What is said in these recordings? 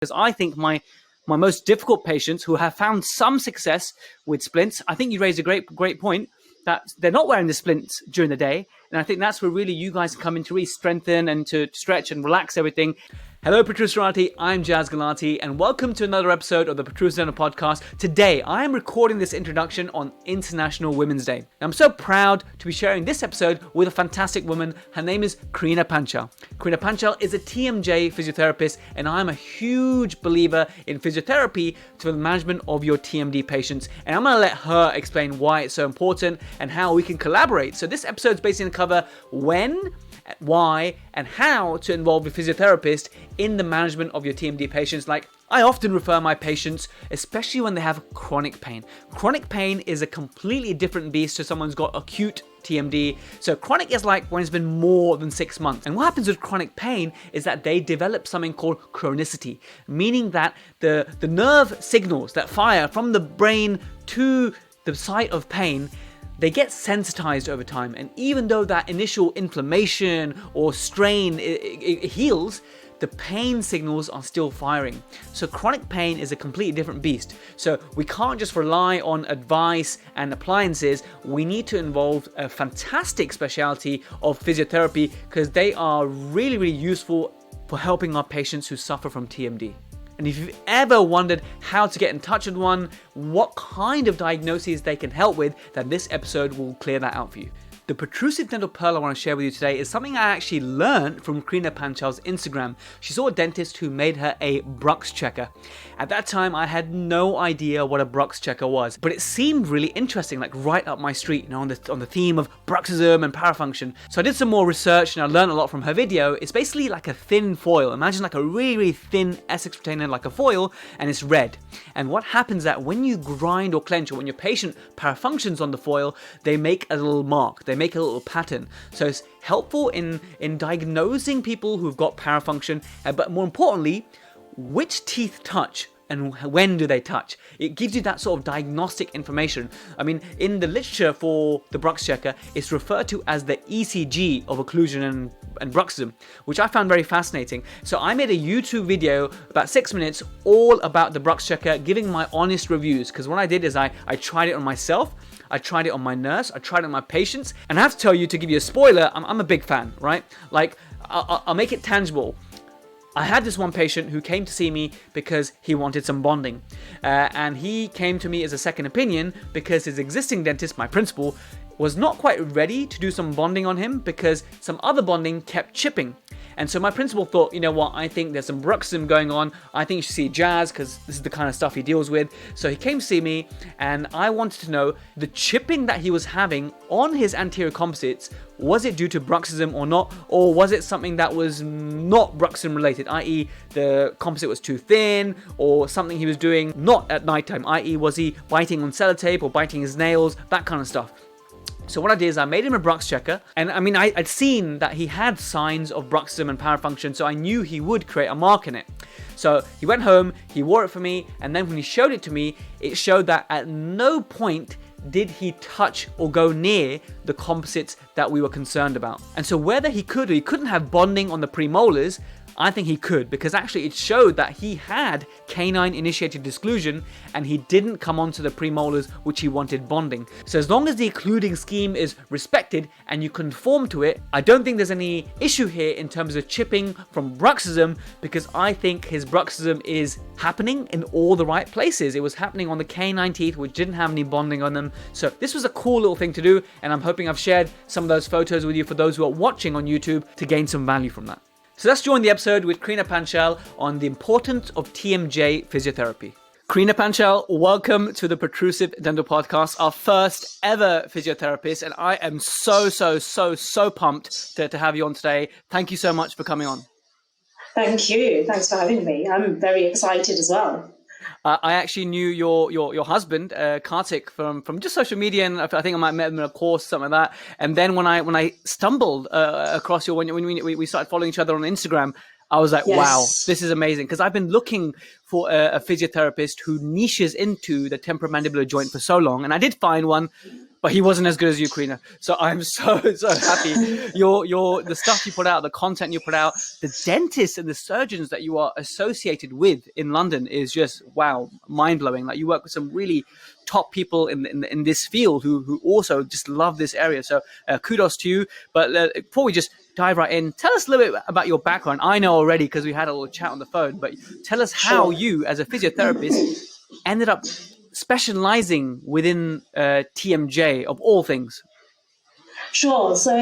because I think my most difficult patients who have found some success with splints, I think you raised a great point that they're not wearing the splints during the day. And I think that's where really you guys come in to really strengthen and to stretch and relax everything. Hello, Protrusive, I'm Jazz Galati, and welcome to another episode of the Protrusive podcast. Today, I am recording this introduction on International Women's Day. And I'm so proud to be sharing this episode with a fantastic woman. Her name is Krina Panchal. Krina Panchal is a TMJ physiotherapist, and I'm a huge believer in physiotherapy to the management of your TMD patients. And I'm going to let her explain why it's so important and how we can collaborate. So this episode is basically going to cover when, why, and how to involve a physiotherapist in the management of your TMD patients. Like, I often refer my patients, especially when they have chronic pain. Chronic pain is a completely different beast to someone who's got acute TMD. So chronic is like when it's been more than 6 months. And what happens with chronic pain is that they develop something called chronicity, meaning that the nerve signals that fire from the brain to the site of pain, they get sensitized over time. And even though that initial inflammation or strain it heals, the pain signals are still firing. So chronic pain is a completely different beast. So we can't just rely on advice and appliances. We need to involve a fantastic specialty of physiotherapy because they are really, really useful for helping our patients who suffer from TMD. And if you've ever wondered how to get in touch with one, what kind of diagnoses they can help with, then this episode will clear that out for you. The protrusive dental pearl I want to share with you today is something I actually learned from Krina Panchal's Instagram. She saw a dentist who made her a Brux's checker. At that time, I had no idea what a Brux's checker was, but it seemed really interesting, like right up my street, on the theme of bruxism and parafunction. So I did some more research and I learned a lot from her video. It's basically like a thin foil. Imagine like a really, really thin Essex retainer, like a foil, and it's red. And what happens is that when you grind or clench, or when your patient parafunctions on the foil, they make a little mark. They make a little pattern. So it's helpful in diagnosing people who've got parafunction, but more importantly, which teeth touch and when do they touch. It gives you that sort of diagnostic information. I mean, in the literature for the Brux's checker, it's referred to as the ECG of occlusion and bruxism, which I found very fascinating. So I made a YouTube video, about 6 minutes, all about the Brux's checker, giving my honest reviews. Because what I did is I tried it on myself, I tried it on my nurse, I tried it on my patients, and I have to tell you, to give you a spoiler, I'm a big fan, right? Like, I'll make it tangible. I had this one patient who came to see me because he wanted some bonding. And he came to me as a second opinion because his existing dentist, my principal, was not quite ready to do some bonding on him because some other bonding kept chipping. And so my principal thought, you know what, I think there's some bruxism going on. I think you should see Jazz because this is the kind of stuff he deals with. So he came to see me and I wanted to know the chipping that he was having on his anterior composites. Was it due to bruxism or not? Or was it something that was not bruxism related, i.e. the composite was too thin, or something he was doing not at nighttime, i.e. was he biting on sellotape or biting his nails, that kind of stuff. So what I did is I made him a Brux's checker, and I mean, I'd seen that he had signs of bruxism and parafunction, so I knew he would create a mark in it. So he went home, he wore it for me, and then when he showed it to me, it showed that at no point did he touch or go near the composites that we were concerned about. And so whether he could or he couldn't have bonding on the premolars, I think he could, because actually it showed that he had canine-initiated disclusion and he didn't come onto the premolars which he wanted bonding. So as long as the occluding scheme is respected and you conform to it, I don't think there's any issue here in terms of chipping from bruxism, because I think his bruxism is happening in all the right places. It was happening on the canine teeth which didn't have any bonding on them. So this was a cool little thing to do, and I'm hoping I've shared some of those photos with you for those who are watching on YouTube to gain some value from that. So let's join the episode with Krina Panchal on the importance of TMJ physiotherapy. Krina Panchal, welcome to the Protrusive Dental Podcast, our first ever physiotherapist, and I am so pumped to have you on today. Thank you so much for coming on. Thank you. Thanks for having me. I'm very excited as well. I actually knew your husband, Kartik, from just social media, and I think I might have met him in a course, something like that. And then when I stumbled across you, when we started following each other on Instagram, I was like, yes. Wow, this is amazing. Because I've been looking for a physiotherapist who niches into the temporomandibular joint for so long. And I did find one, But he wasn't as good as you, Karina. So I'm so happy. The stuff you put out, the content you put out, the dentists and the surgeons that you are associated with in London is just wow, mind blowing. Like you work with some really top people in this field who also just love this area. So kudos to you. But before we just dive right in, tell us a little bit about your background. I know already because we had a little chat on the phone. But tell us how you, as a physiotherapist, ended up specializing within TMJ of all things. Sure. So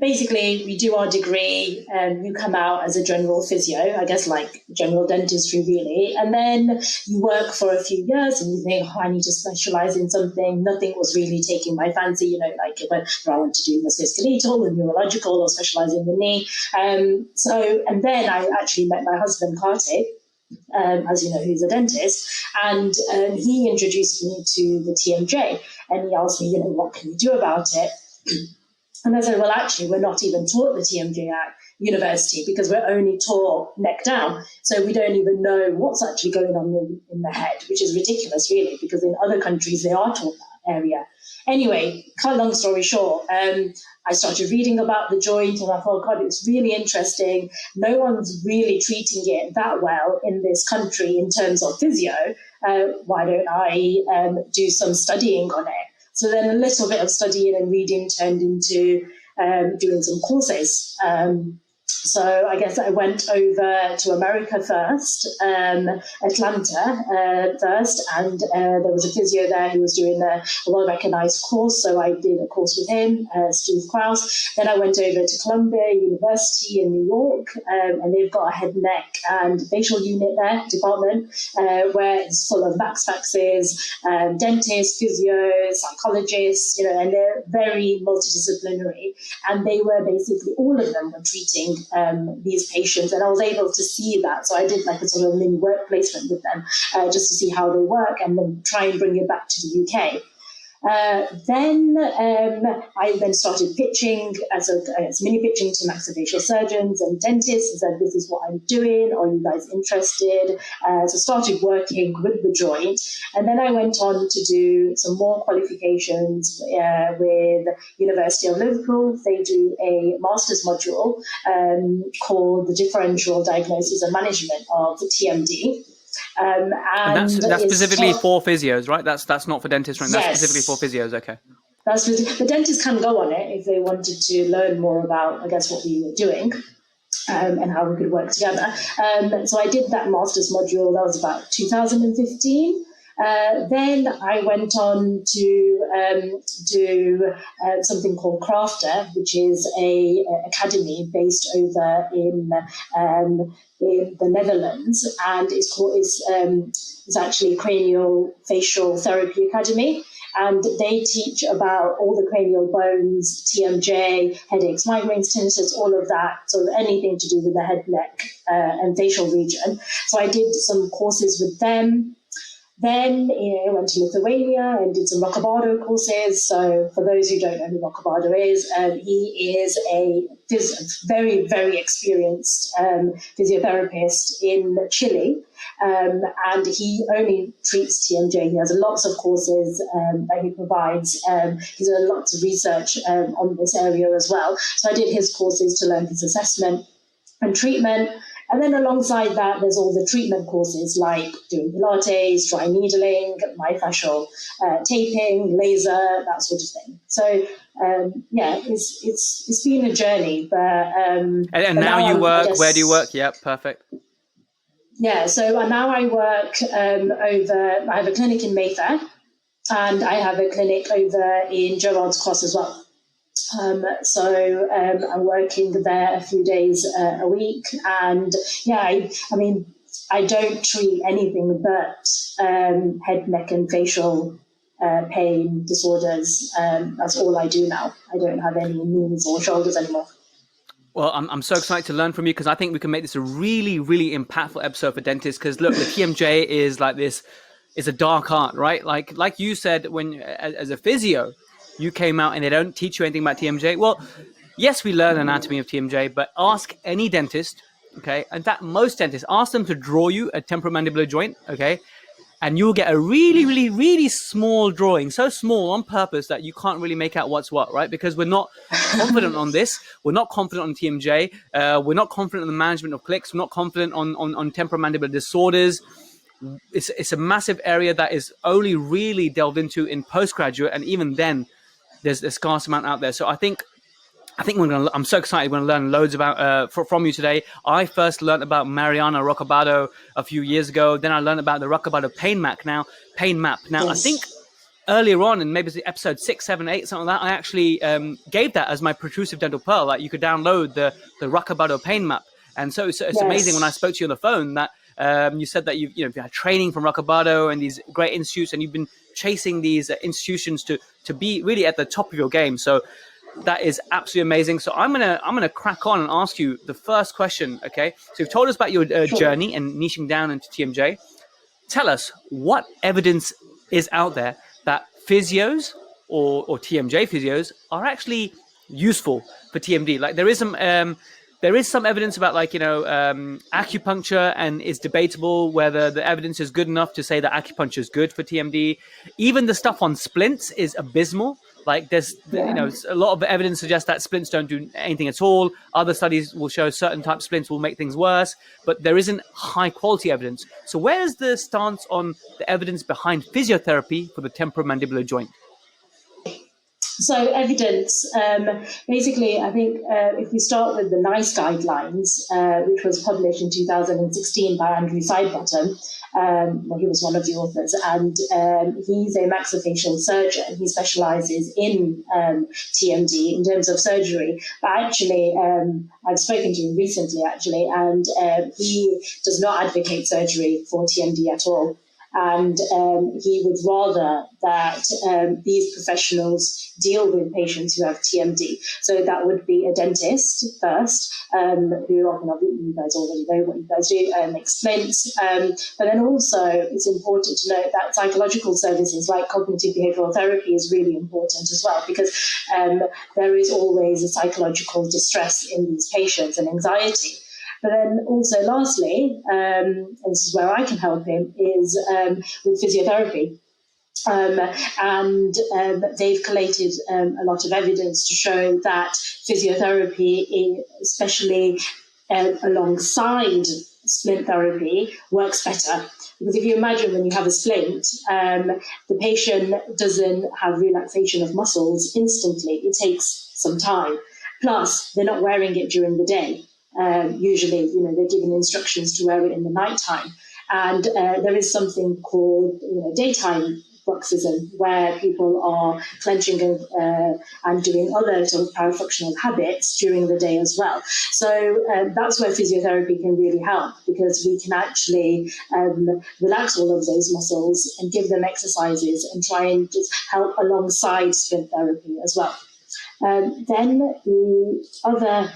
basically, we do our degree, and you come out as a general physio, I guess like general dentistry, really. And then you work for a few years and you think, I need to specialize in something. Nothing was really taking my fancy, like whether I want to do musculoskeletal or neurological or specialize in the knee. And then I actually met my husband, Kartik. As you know, who's a dentist, and he introduced me to the TMJ, and he asked me, what can you do about it? And I said, well, actually, we're not even taught the TMJ at university because we're only taught neck down. So we don't even know what's actually going on in the head, which is ridiculous, really, because in other countries, they are taught that area. Anyway, cut long story short, I started reading about the joint and I thought, God, it's really interesting. No one's really treating it that well in this country in terms of physio. Why don't I do some studying on it? So then a little bit of studying and reading turned into doing some courses. So I guess I went over to America first, Atlanta first, and there was a physio there who was doing a well-recognized course, so I did a course with him, Steve Krause. Then I went over to Columbia University in New York, and they've got a head, neck, and facial unit there, department, where it's full of max faxes, dentists, physios, psychologists, and they're very multidisciplinary. And they were basically, all of them were treating these patients, and I was able to see that. So I did like a sort of mini work placement with them just to see how they work and then try and bring it back to the UK. Then I then started pitching as mini pitching to maxillofacial surgeons and dentists and said, this is what I'm doing. Are you guys interested? So started working with the joint. And then I went on to do some more qualifications with University of Liverpool. They do a master's module called the Differential Diagnosis and Management of TMD. And that's specifically for physios, right? That's not for dentists, right? That's specifically for physios, okay. The dentists can go on it if they wanted to learn more about, I guess, what we were doing and how we could work together. So I did that master's module. That was about 2015. Then I went on to do something called Crafter, which is a academy based over in the Netherlands, and it's actually Cranial Facial Therapy Academy. And they teach about all the cranial bones, TMJ, headaches, migraines, tinnitus, all of that, so anything to do with the head, neck, and facial region. So I did some courses with them. Then I went to Lithuania and did some Rockabardo courses. So for those who don't know who Rockabardo is, he is a very, very experienced physiotherapist in Chile. And he only treats TMJ. He has lots of courses that he provides. He's done lots of research on this area as well. So I did his courses to learn his assessment and treatment. And then alongside that, there's all the treatment courses like doing Pilates, dry needling, myofascial taping, laser, that sort of thing. So it's been a journey. But and now you work. Where do you work? Yeah, perfect. Yeah, so now I work I have a clinic in Mayfair, and I have a clinic over in Gerrard's Cross as well. So I'm working there a few days a week, and I don't treat anything but head, neck, and facial pain disorders. That's all I do now. I don't have any knees or shoulders anymore. Well, I'm so excited to learn from you because I think we can make this a really, really impactful episode for dentists. Because look, the TMJ is like this. It's a dark art, right? Like you said, when as a physio, you came out and they don't teach you anything about TMJ. Well, yes, we learn anatomy of TMJ, but ask any dentist, okay? In fact, most dentists, ask them to draw you a temporomandibular joint, okay? and you'll get a really, really, really small drawing, so small on purpose that you can't really make out what's what, right? Because we're not confident on this. We're not confident on TMJ. We're not confident in the management of clicks. We're not confident on temporomandibular disorders. It's a massive area that is only really delved into in postgraduate, and even then, there's a scarce amount out there. So I think I'm so excited. We're going to learn loads about from you today. I first learned about Mariana Roccabado a few years ago. Then I learned about the Roccabado Pain Map. Now, yes. I think earlier on, and maybe it's episode 6, 7, 8, something like that, I actually gave that as my protrusive dental pearl. Like, you could download the Roccabado Pain Map. And so it's amazing when I spoke to you on the phone that you said that you've had training from Roccabado and these great institutes, and you've been chasing these institutions to be really at the top of your game. So that is absolutely amazing. So I'm gonna crack on and ask you the first question. Okay, so you've told us about your journey and niching down into TMJ. Tell us what evidence is out there that physios or TMJ physios are actually useful for TMD. Like, there is some evidence about, like, acupuncture, and it's debatable whether the evidence is good enough to say that acupuncture is good for TMD. Even the stuff on splints is abysmal. Like, there's a lot of evidence suggests that splints don't do anything at all. Other studies will show certain types of splints will make things worse, but there isn't high quality evidence. So where's the stance on the evidence behind physiotherapy for the temporomandibular joint? So evidence, basically, I think if we start with the NICE guidelines, which was published in 2016 by Andrew Sidebottom, he was one of the authors, and he's a maxillofacial surgeon. He specializes in TMD in terms of surgery. But actually, I've spoken to him recently, and he does not advocate surgery for TMD at all. And he would rather that these professionals deal with patients who have TMD. So that would be a dentist first, who often, you guys already know what you guys do, make splints. But then also it's important to note that psychological services like cognitive behavioral therapy is really important as well, because there is always a psychological distress in these patients and anxiety. But then also, lastly, and this is where I can help him, is with physiotherapy. And they've collated a lot of evidence to show that physiotherapy, especially alongside splint therapy, works better. Because if you imagine when you have a splint, the patient doesn't have relaxation of muscles instantly. It takes some time. Plus, they're not wearing it during the day. Usually, they're given instructions to wear it in the nighttime. And there is something called, daytime bruxism, where people are clenching and doing other sort of parafunctional habits during the day as well. So that's where physiotherapy can really help, because we can actually relax all of those muscles and give them exercises and try and just help alongside splint therapy as well. Then the other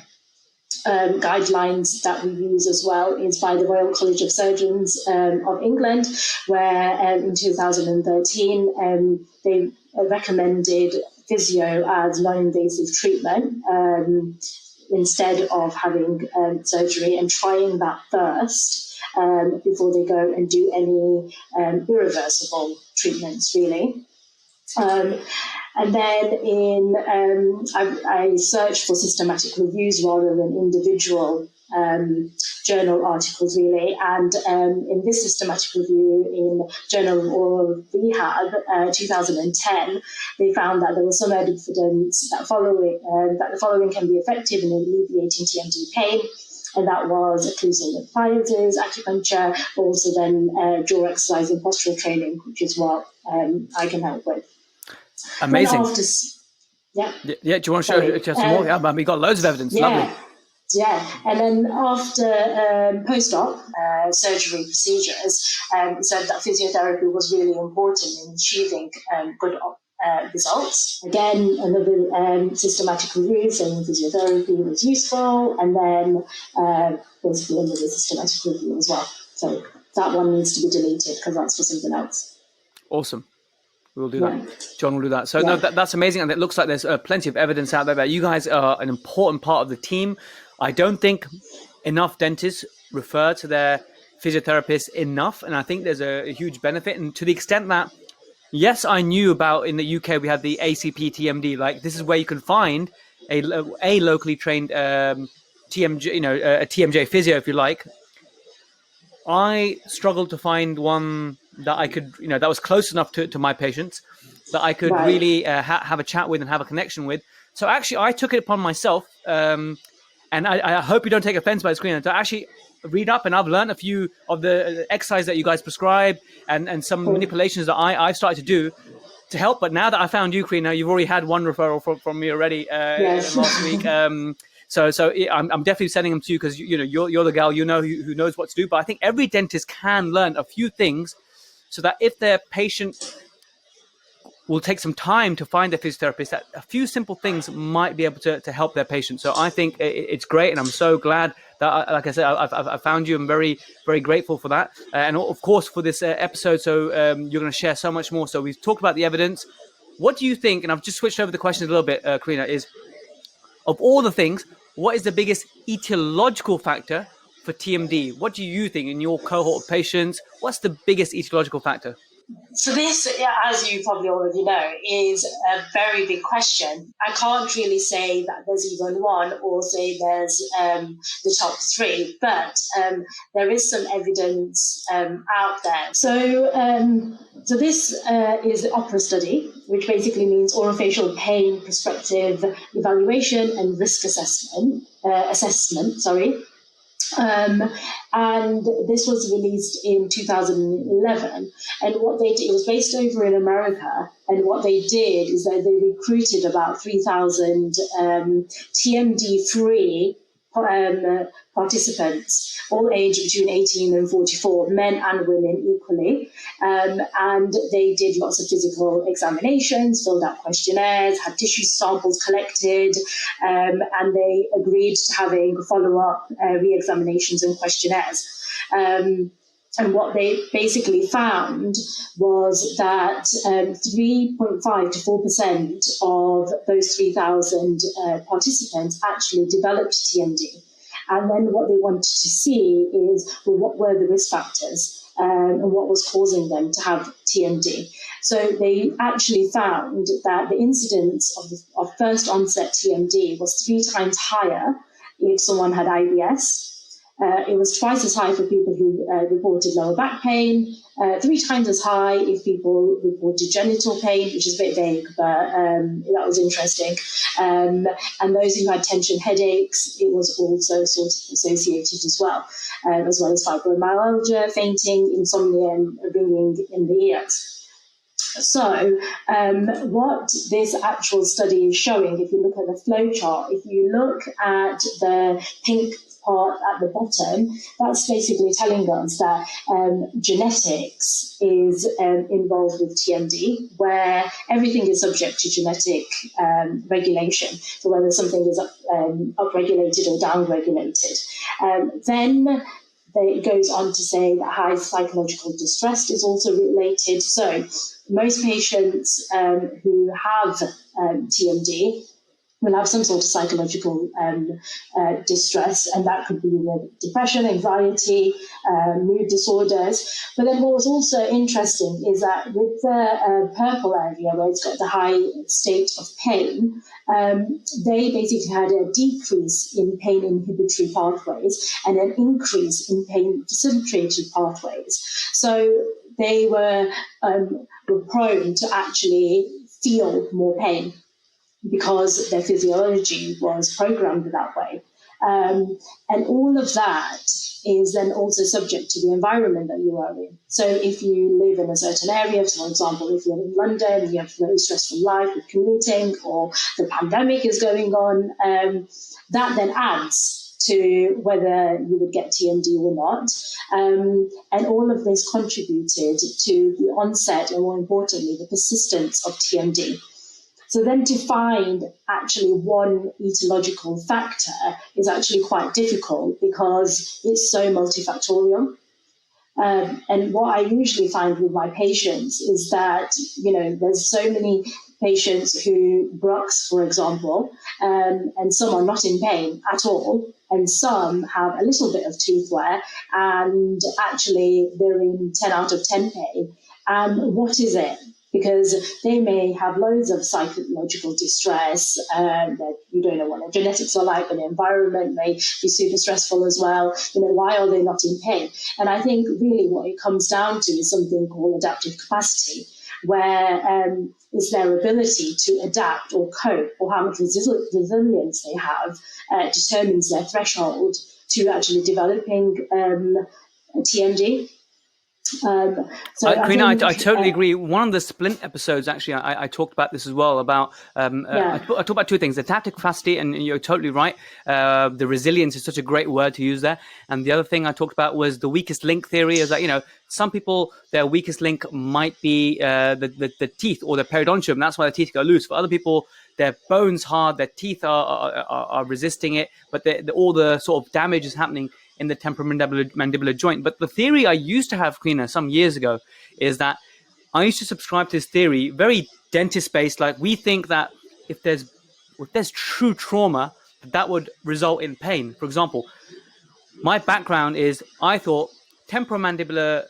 guidelines that we use as well is by the Royal College of Surgeons of England, where in 2013 they recommended physio as non-invasive treatment instead of having surgery, and trying that first before they go and do any irreversible treatments, really. And then I searched for systematic reviews rather than individual journal articles, really. And in this systematic review in Journal of Oral Rehab, 2010, they found that there was some evidence that the following can be effective in alleviating TMD pain. And that was occlusal appliances, acupuncture, but also then jaw exercise and postural training, which is what I can help with. Amazing. Yeah. Do you want to show some more? Yeah, we got loads of evidence. Yeah. Lovely. Yeah, and then after post-op surgery procedures, said that physiotherapy was really important in achieving good results. Again, another systematic review saying physiotherapy was useful, and then basically another systematic review as well. So that one needs to be deleted because that's for something else. Awesome. We'll do that. John will do that. So no, that's amazing. And it looks like there's plenty of evidence out there that you guys are an important part of the team. I don't think enough dentists refer to their physiotherapists enough, and I think there's a huge benefit. And to the extent that, yes, I knew about in the UK we have the ACP TMD. Like this is where you can find a locally trained TMJ, a TMJ physio, if you like. I struggled to find one that I could, that was close enough to my patients that I could really have a chat with and have a connection with. So actually, I took it upon myself, and I hope you don't take offense by the screen, to actually read up, and I've learned a few of the exercises that you guys prescribe and some manipulations that I've started to do to help. But now that I found you, Karina, you've already had one referral from me already last week. So I'm definitely sending them to you because you're the gal who knows what to do. But I think every dentist can learn a few things so that if their patient will take some time to find their physiotherapist, that a few simple things might be able to help their patient. So I think it's great, and I'm so glad that, like I said, I found you. I'm very, very grateful for that, and of course for this episode. So you're going to share so much more. So we've talked about the evidence. What do you think? And I've just switched over the questions a little bit, Karina. Is of all the things, what is the biggest etiological factor for TMD? What do you think in your cohort of patients? What's the biggest etiological factor? So this, as you probably already know, is a very big question. I can't really say that there's even one or say there's the top three, but there is some evidence out there. So this is the OPERA study, which basically means orofacial pain prospective evaluation and risk assessment. And this was released in 2011. And what they did, it was based over in America. And what they did is that they recruited about 3,000 TMD-free participants, all aged between 18 and 44, men and women equally. And they did lots of physical examinations, filled out questionnaires, had tissue samples collected, and they agreed to having follow-up re-examinations and questionnaires. And what they basically found was that 3.5 to 4% of those 3,000 participants actually developed TMD. And then what they wanted to see is, well, what were the risk factors and what was causing them to have TMD? So they actually found that the incidence of first onset TMD was 3 times higher if someone had IBS. It was twice as high for people who reported lower back pain, 3 times as high if people reported genital pain, which is a bit vague, but that was interesting. And those who had tension headaches, it was also sort of associated as well as fibromyalgia, fainting, insomnia, and ringing in the ears. So what this actual study is showing, if you look at the flow chart, if you look at the pink part at the bottom, that's basically telling us that genetics is involved with TMD, where everything is subject to genetic regulation. So whether something is upregulated or downregulated. Then it goes on to say that high psychological distress is also related. So most patients who have TMD will have some sort of psychological distress, and that could be with depression, anxiety, mood disorders. But then what was also interesting is that with the purple area, where it's got the high state of pain, they basically had a decrease in pain inhibitory pathways and an increase in pain facilitated pathways. So they were prone to actually feel more pain, because their physiology was programmed that way. And all of that is then also subject to the environment that you are in. So if you live in a certain area, for example, if you're in London and you have a very stressful life with commuting, or the pandemic is going on, that then adds to whether you would get TMD or not. And all of this contributed to the onset and, more importantly, the persistence of TMD. So then to find actually one etiological factor is actually quite difficult because it's so multifactorial. And what I usually find with my patients is that, there's so many patients who Brooks, for example, and some are not in pain at all, and some have a little bit of tooth wear, and actually they're in 10 out of 10 pain. What is it? Because they may have loads of psychological distress that you don't know what their genetics are like, but the environment may be super stressful as well. Why are they not in pain? And I think really what it comes down to is something called adaptive capacity, where it's their ability to adapt or cope, or how much resilience they have determines their threshold to actually developing TMD. Karina, I totally agree. One of the splint episodes, actually, I talked about this as well. About I talked about two things: adaptive capacity, and you're totally right. The resilience is such a great word to use there. And the other thing I talked about was the weakest link theory. Is that some people, their weakest link might be the teeth or the periodontium. And that's why the teeth go loose. For other people, their bone's hard, their teeth are resisting it, but all the sort of damage is happening in the temporomandibular joint. But the theory I used to have, Karina, some years ago, is that I used to subscribe to this theory, very dentist-based. Like, we think that if there's true trauma, that would result in pain. For example, my background is I thought temporomandibular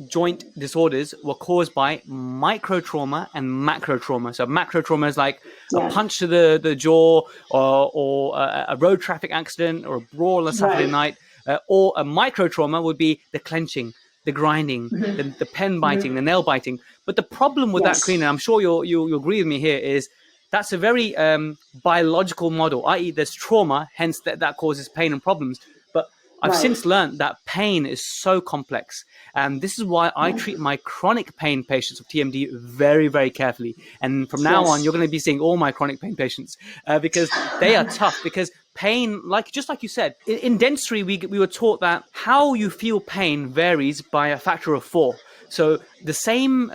joint disorders were caused by micro trauma and macro trauma. So macro trauma is like a punch to the jaw, or a road traffic accident, or a brawl on a Saturday night. Or a micro trauma would be the clenching, the grinding, the pen biting, the nail biting. But the problem with that, Karina, I'm sure you'll agree with me here, is that's a very biological model, i.e. there's trauma, hence that causes pain and problems. But I've since learned that pain is so complex. And this is why I treat my chronic pain patients of TMD very, very carefully. And from now on, you're going to be seeing all my chronic pain patients because they are tough. Because pain, just like you said, in dentistry, we were taught that how you feel pain varies by a factor of 4. So the same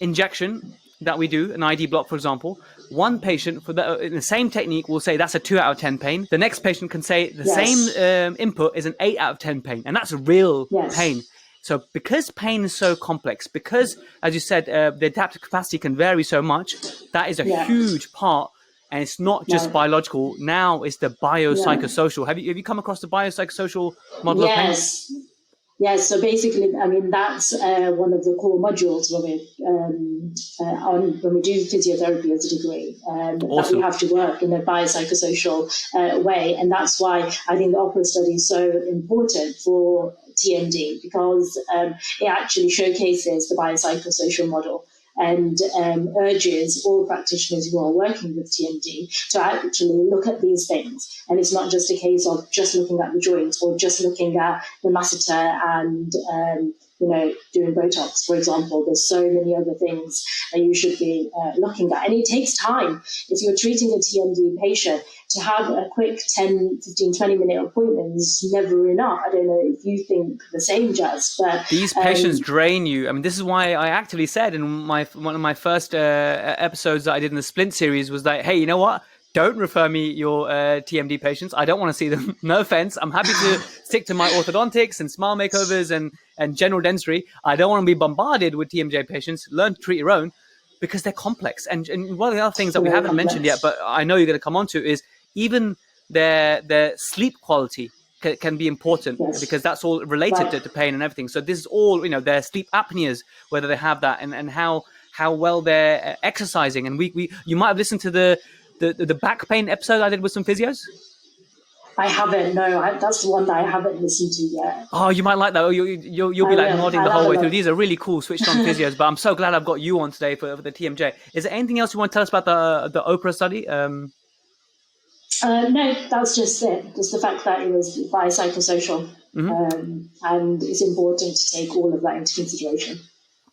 injection that we do, an ID block, for example, one patient in the same technique will say that's a 2 out of 10 pain. The next patient can say the same input is an 8 out of 10 pain. And that's a real pain. So because pain is so complex, because, as you said, the adaptive capacity can vary so much, that is a huge part. And it's not just biological. Now it's the biopsychosocial. Have you come across the biopsychosocial model of pain? Yes, so basically, that's one of the core modules when we do physiotherapy as a degree, that we have to work in a biopsychosocial way. And that's why I think the OPERA study is so important for TMD, because it actually showcases the biopsychosocial model and urges all practitioners who are working with TMD to actually look at these things. And it's not just a case of just looking at the joints or just looking at the masseter and doing Botox, for example. There's so many other things that you should be looking at. And it takes time. If you're treating a TMD patient, to have a quick 10, 15, 20-minute appointment is never enough. I don't know if you think the same, Jazz, but these patients drain you. I mean, this is why I actively said in one of my first episodes that I did in the Splint series was like, hey, you know what? Don't refer me your TMD patients. I don't want to see them. No offense. I'm happy to stick to my orthodontics and smile makeovers and general dentistry. I don't want to be bombarded with TMJ patients. Learn to treat your own, because they're complex. And one of the other things that we haven't mentioned yet, but I know you're going to come on to, is even their sleep quality can be important, because that's all related to pain and everything. So this is all, their sleep apneas, whether they have that, and how well they're exercising. And you might have listened to the back pain episode I did with some physios. I haven't. No, that's the one that I haven't listened to yet. Oh, you might like that. You'll be like nodding the whole way through. These are really cool switched on physios. But I'm so glad I've got you on today for the TMJ. Is there anything else you want to tell us about the OPERA study? No, that's just it. Just the fact that it was biopsychosocial, and it's important to take all of that into consideration.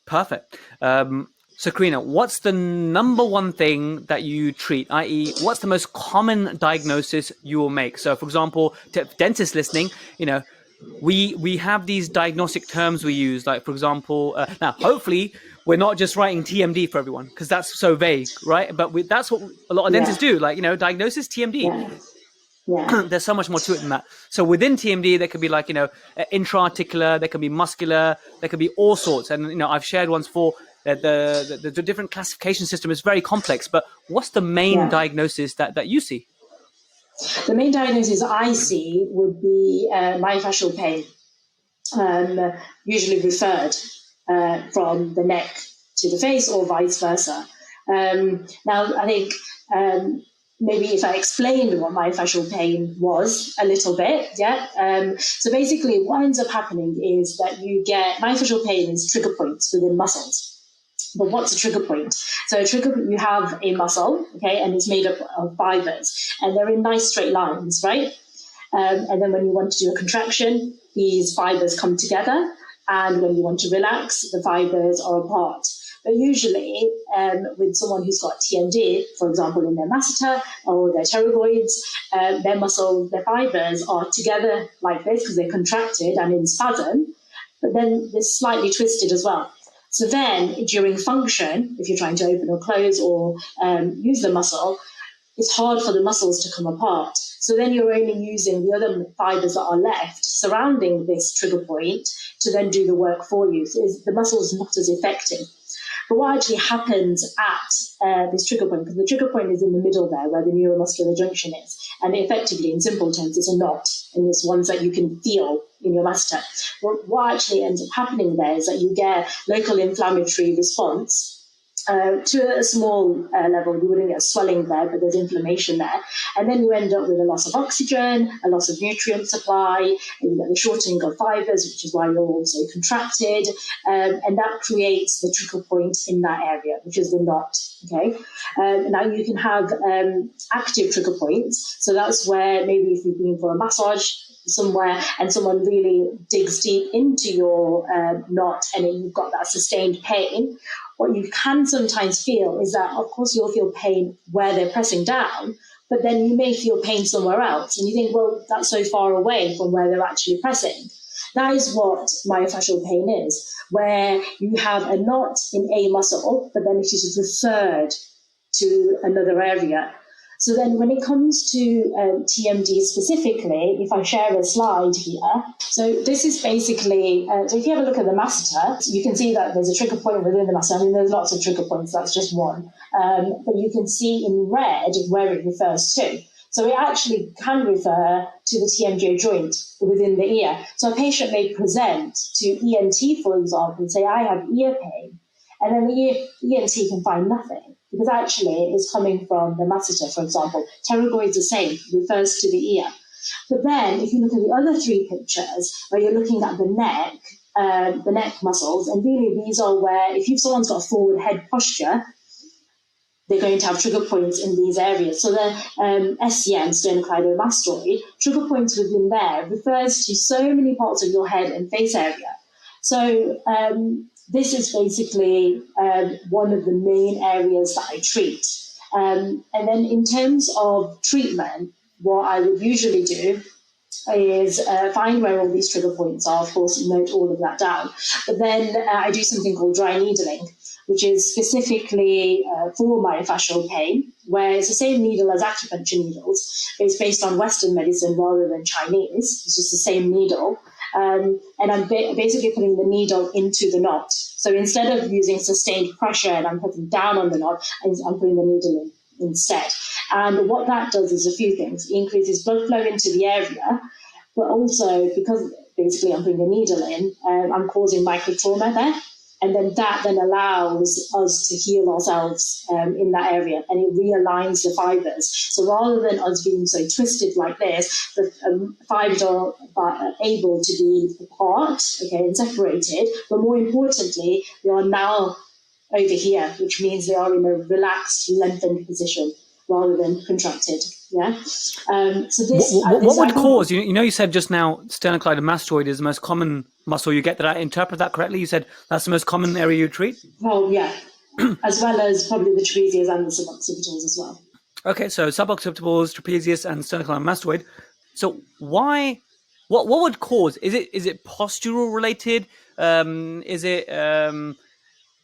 Perfect. So, Karina, what's the number one thing that you treat, i.e., what's the most common diagnosis you will make? So, for example, to dentists listening, we have these diagnostic terms we use, like, for example, now, hopefully, we're not just writing TMD for everyone, because that's so vague, right? But that's what a lot of dentists do, like, diagnosis, TMD. Yeah. There's so much more to it than that. So within TMD, there could be like, intra-articular, there can be muscular, there could be all sorts. And, I've shared once for the different classification system is very complex. But what's the main Yeah. diagnosis that you see? The main diagnosis I see would be myofascial pain, usually referred from the neck to the face or vice versa. Now, I think maybe if I explained what myofascial pain was a little bit, so basically what ends up happening is that you get myofascial pain is trigger points within muscles. But what's a trigger point? So you have a muscle, okay, and it's made up of fibers, and they're in nice straight lines, right? And then when you want to do a contraction, these fibers come together, and when you want to relax, the fibers are apart. But usually, with someone who's got TMD, for example, in their masseter or their pterygoids, their fibers are together like this because they're contracted and in spasm, but then they're slightly twisted as well. So then, during function, if you're trying to open or close or use the muscle, it's hard for the muscles to come apart. So then you're only using the other fibers that are left surrounding this trigger point to then do the work for you. So the muscle is not as effective. But what actually happens at this trigger point, because the trigger point is in the middle there where the neuromuscular junction is, and effectively, in simple terms, it's a knot, and it's ones that you can feel in your masseter. What actually ends up happening there is that you get local inflammatory response to a small level. You wouldn't get swelling there, but there's inflammation there. And then you end up with a loss of oxygen, a loss of nutrient supply, and you get the shortening of fibers, which is why you're also contracted. And that creates the trigger point in that area, which is the knot. Okay. Now you can have active trigger points. So that's where maybe if you've been for a massage somewhere and someone really digs deep into your knot and you've got that sustained pain, what you can sometimes feel is that, of course, you'll feel pain where they're pressing down, but then you may feel pain somewhere else. And you think, well, that's so far away from where they're actually pressing. That is what myofascial pain is, where you have a knot in a muscle, but then it is referred to another area. So then when it comes to TMD specifically, if I share a slide here, so this is basically, so if you have a look at the masseter, you can see that there's a trigger point within the masseter. I mean, there's lots of trigger points, that's just one. But you can see in red where it refers to. So it actually can refer to the TMJ joint within the ear. So a patient may present to ENT, for example, and say, I have ear pain. And then the ENT can find nothing, because actually it's coming from the masseter, for example. Pterygoids the same, refers to the ear. But then if you look at the other three pictures, where you're looking at the neck muscles, and really these are where, if someone's got a forward head posture, they're going to have trigger points in these areas. So the SCM, sternocleidomastoid, trigger points within there refers to so many parts of your head and face area. So this is basically one of the main areas that I treat. And then in terms of treatment, what I would usually do is find where all these trigger points are, of course, note all of that down. But then I do something called dry needling, which is specifically for myofascial pain, where it's the same needle as acupuncture needles, but it's based on Western medicine rather than Chinese. It's just the same needle. And I'm basically putting the needle into the knot. So instead of using sustained pressure and I'm putting down on the knot, I'm putting the needle in instead. And what that does is a few things. It increases blood flow into the area, but also because basically I'm putting the needle in, I'm causing microtrauma there. And then that then allows us to heal ourselves in that area, and it realigns the fibers. So rather than us being so twisted like this, the fibers are able to be apart, okay, and separated. But more importantly, they are now over here, which means they are in a relaxed, lengthened position rather than contracted. Yeah. So this. What would cause? You said just now sternocleidomastoid is the most common muscle you get. Did I interpret that correctly? You said that's the most common area you treat. Well, yeah, as well as probably the trapezius and the suboccipitals as well. Okay, so suboccipitals, trapezius, and sternocleidomastoid. So why? What would cause? Is it postural related? Is it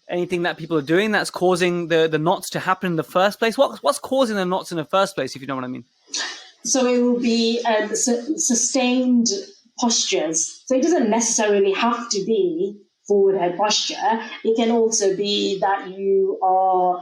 anything that people are doing that's causing the knots to happen in the first place? What's causing the knots in the first place, if you know what I mean? So it will be sustained postures. So it doesn't necessarily have to be forward head posture. It can also be that you are,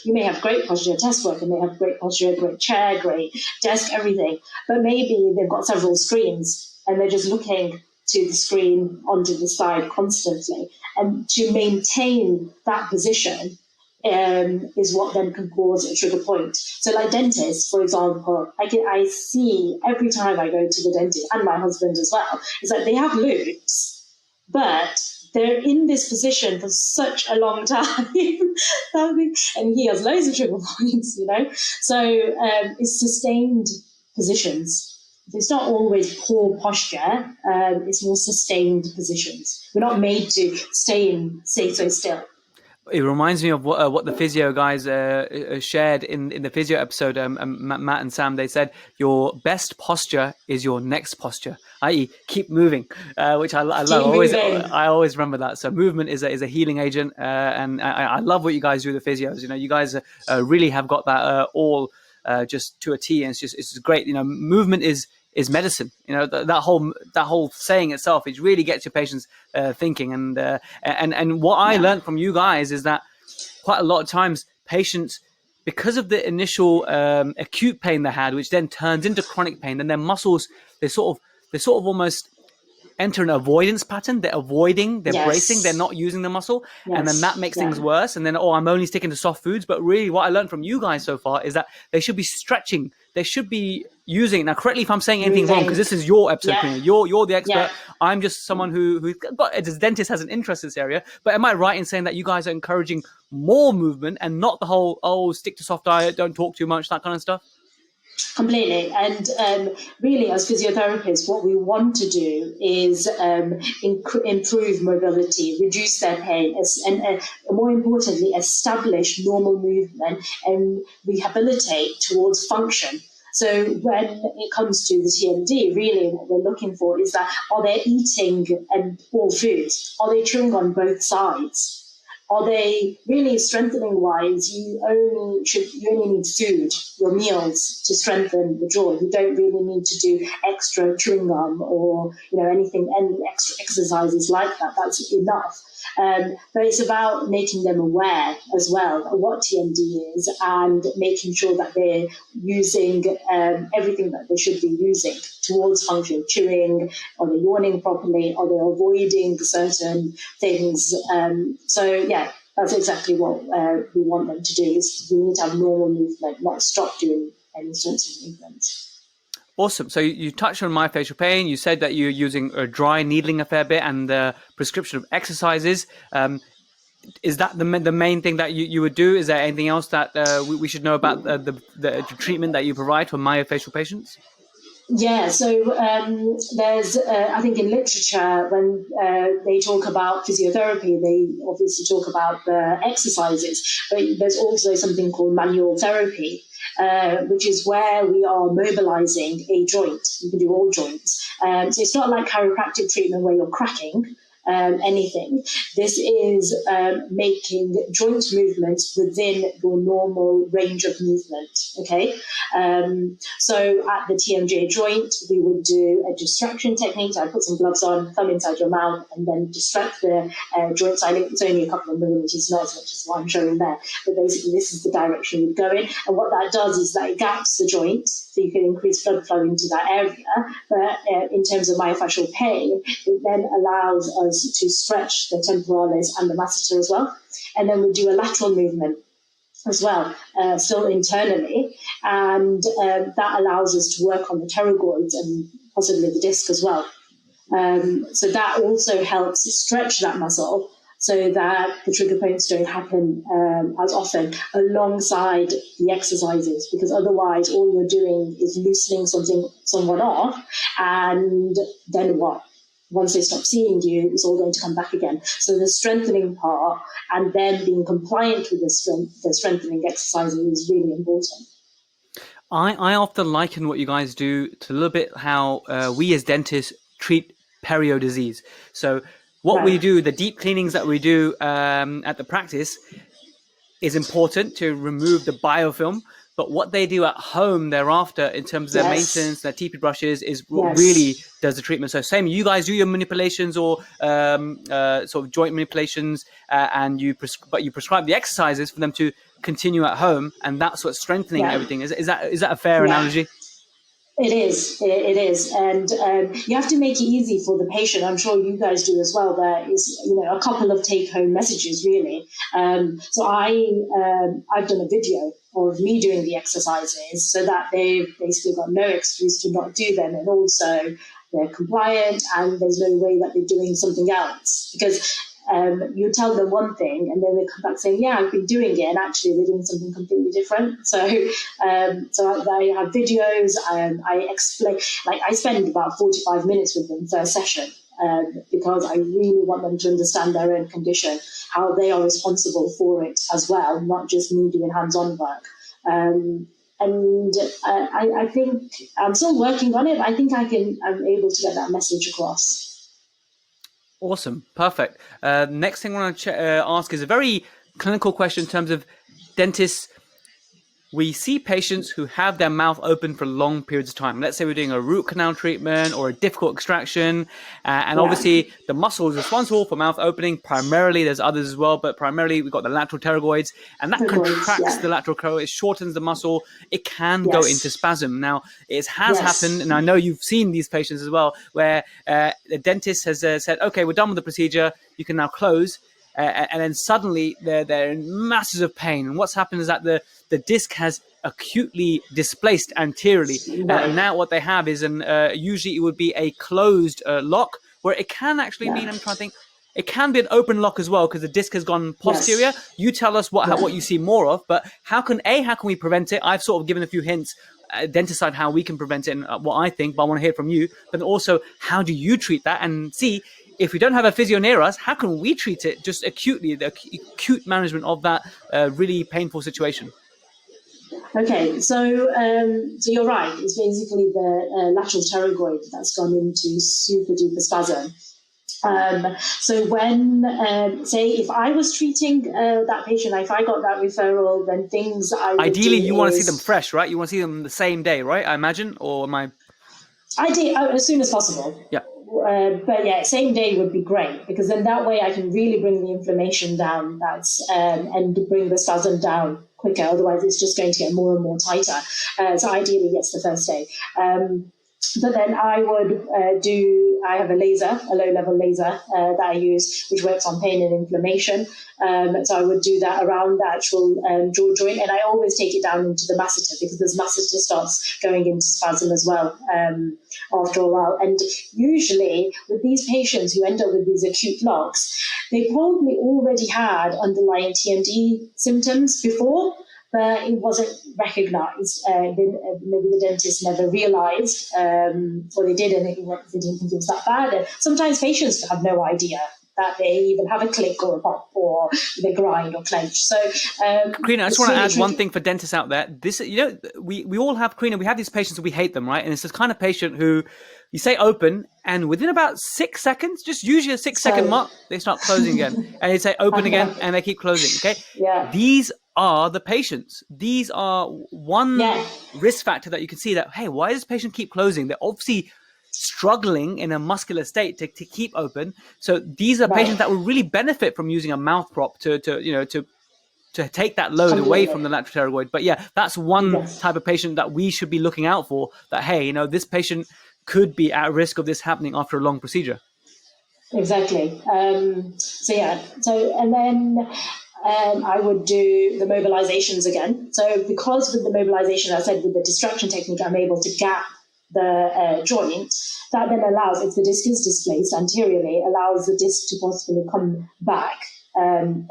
you may have great posture at test work, you may have great posture, great chair, great desk, everything, but maybe they've got several screens and they're just looking to the screen onto the side constantly. And to maintain that position is what then can cause a trigger point. So like dentists, for example, I see every time I go to the dentist, and my husband as well, is that they have loops, but they're in this position for such a long time. And he has loads of trigger points, So it's sustained positions. It's not always poor posture, it's more sustained positions. We're not made to stay so still. It reminds me of what the physio guys shared in the physio episode. Matt and Sam, they said your best posture is your next posture, i.e., keep moving, which I love. I always remember that. So movement is a healing agent, and I love what you guys do, the physios. You guys really have got that all just to a T, and it's just great. Movement is medicine. That whole saying itself, it really gets your patients thinking. And what I learned from you guys is that quite a lot of times patients, because of the initial acute pain they had, which then turns into chronic pain, and their muscles, they sort of almost enter an avoidance pattern. They're avoiding, they're bracing, they're not using the muscle, and then that makes things worse. And then, I'm only sticking to soft foods. But really, what I learned from you guys so far is that they should be stretching. They should be using. Now, correct me if I'm saying anything wrong, because this is your episode, Karina. You're the expert. I'm just someone who as a dentist has an interest in this area. But am I right in saying that you guys are encouraging more movement and not the whole stick to soft diet, don't talk too much, that kind of stuff? Completely. And really, as physiotherapists, what we want to do is improve mobility, reduce their pain, and more importantly, establish normal movement and rehabilitate towards function. So when it comes to the TMD, really what we're looking for is that, are they eating all foods? Are they chewing on both sides? Are they really strengthening wise? You only need food, your meals, to strengthen the jaw. You don't really need to do extra chewing gum or any extra exercises like that. That's enough. But it's about making them aware as well of what TMD is and making sure that they're using everything that they should be using towards function. Chewing, are they yawning properly? Are they avoiding certain things? That's exactly what we want them to do. Is we need to have normal movement, not stop doing any sorts of movements. Awesome. So you touched on myofascial pain. You said that you're using dry needling a fair bit and the prescription of exercises. Is that the main thing that you would do? Is there anything else that we should know about the treatment that you provide for myofascial patients? Yeah, so there's, I think in literature, when they talk about physiotherapy, they obviously talk about the exercises, but there's also something called manual therapy, which is where we are mobilizing a joint. You can do all joints. So it's not like chiropractic treatment where you're cracking anything. This is making joint movements within your normal range of movement. Okay, so at the TMJ joint, we would do a distraction technique. I put some gloves on, thumb inside your mouth, and then distract the joint. So I think it's only a couple of millimeters, not as much as what I'm showing there. But basically, this is the direction you'd go in, and what that does is that it gaps the joint, so you can increase blood flow into that area. But in terms of myofascial pain, it then allows us to stretch the temporalis and the masseter as well. And then we do a lateral movement as well, still internally. And that allows us to work on the pterygoids and possibly the disc as well. So that also helps stretch that muscle so that the trigger points don't happen as often alongside the exercises, because otherwise all you're doing is loosening someone off, and then what? Once they stop seeing you, it's all going to come back again. So the strengthening part and then being compliant with the strengthening exercises is really important. I often liken what you guys do to a little bit how we as dentists treat perio disease. So what we do, the deep cleanings that we do at the practice is important to remove the biofilm. but what they do at home thereafter in terms of their maintenance, their TP brushes, is what really does the treatment. So same, you guys do your manipulations or sort of joint manipulations, and you prescribe the exercises for them to continue at home, and that's what's strengthening everything. Is that a fair analogy? It is. It is. And you have to make it easy for the patient. I'm sure you guys do as well. There is, a couple of take-home messages, really. So I've done a video of me doing the exercises so that they've basically got no excuse to not do them. And also they're compliant and there's no way that they're doing something else. Because you tell them one thing and then they come back saying, yeah, I've been doing it, and actually they're doing something completely different. So I have videos, I explain, like I spend about 45 minutes with them per session, because I really want them to understand their own condition, how they are responsible for it as well, not just me doing hands-on work. And I think I'm still working on it, but I think I'm able to get that message across. Awesome. Perfect. Next thing I want to ask is a very clinical question in terms of dentists. We see patients who have their mouth open for long periods of time. Let's say we're doing a root canal treatment or a difficult extraction. And obviously the muscle is responsible for mouth opening. Primarily, there's others as well, but primarily we've got the lateral pterygoids, and that contracts the lateral pterygoid, it shortens the muscle. It can go into spasm. Now, it has happened, and I know you've seen these patients as well, where the dentist has said, okay, we're done with the procedure. You can now close. And then suddenly they're in masses of pain. And what's happened is that the disc has acutely displaced anteriorly. And now what they have is usually it would be a closed lock, where it can actually mean, I'm trying to think, it can be an open lock as well, because the disc has gone posterior. You tell us what you see more of, but how can we prevent it? I've sort of given a few hints. Dentist side, how we can prevent it and what I think, but I want to hear from you. But also, how do you treat that? And see, if we don't have a physio near us, how can we treat it just acutely, the acute management of that really painful situation? Okay, so you're right. It's basically the lateral pterygoid that's gone into super duper spasm. So when, say, if I was treating that patient, if I got that referral, then things I would ideally do you want to see them fresh, right? You want to see them the same day, right? I imagine, or am I? Ideally, as soon as possible. Yeah. But yeah, same day would be great, because then that way I can really bring the inflammation down, and bring the spasm down quicker. Otherwise, it's just going to get more and more tighter. So ideally, yes, the first day. But then I would I have a low-level laser that I use, which works on pain and inflammation. So I would do that around the actual jaw joint, and I always take it down into the masseter, because this masseter starts going into spasm as well after a while. And usually with these patients who end up with these acute locks, they probably already had underlying TMD symptoms before, but it wasn't recognized. Maybe the dentist never realized, or they did, and they didn't think it was that bad. And sometimes patients have no idea that they even have a click or a pop, or they grind or clench. So, Karina, I just want to add one thing for dentists out there. This, we all have, Karina, we have these patients and we hate them, right? And it's this kind of patient who you say open, and within about 6 seconds, just usually a 6-second mark, they start closing again. And they say open again, and they keep closing, okay? Yeah. These are the patients. These are one risk factor that you can see that, hey, why does this patient keep closing? They're obviously struggling in a muscular state to keep open. So these are patients that will really benefit from using a mouth prop to take that load away from the lateral pterygoid. But yeah, that's one type of patient that we should be looking out for, that, hey, this patient could be at risk of this happening after a long procedure. Exactly. And then I would do the mobilizations again. So because with the mobilization, as I said, with the distraction technique, I'm able to gap the joint. That then allows, if the disc is displaced anteriorly, allows the disc to possibly come back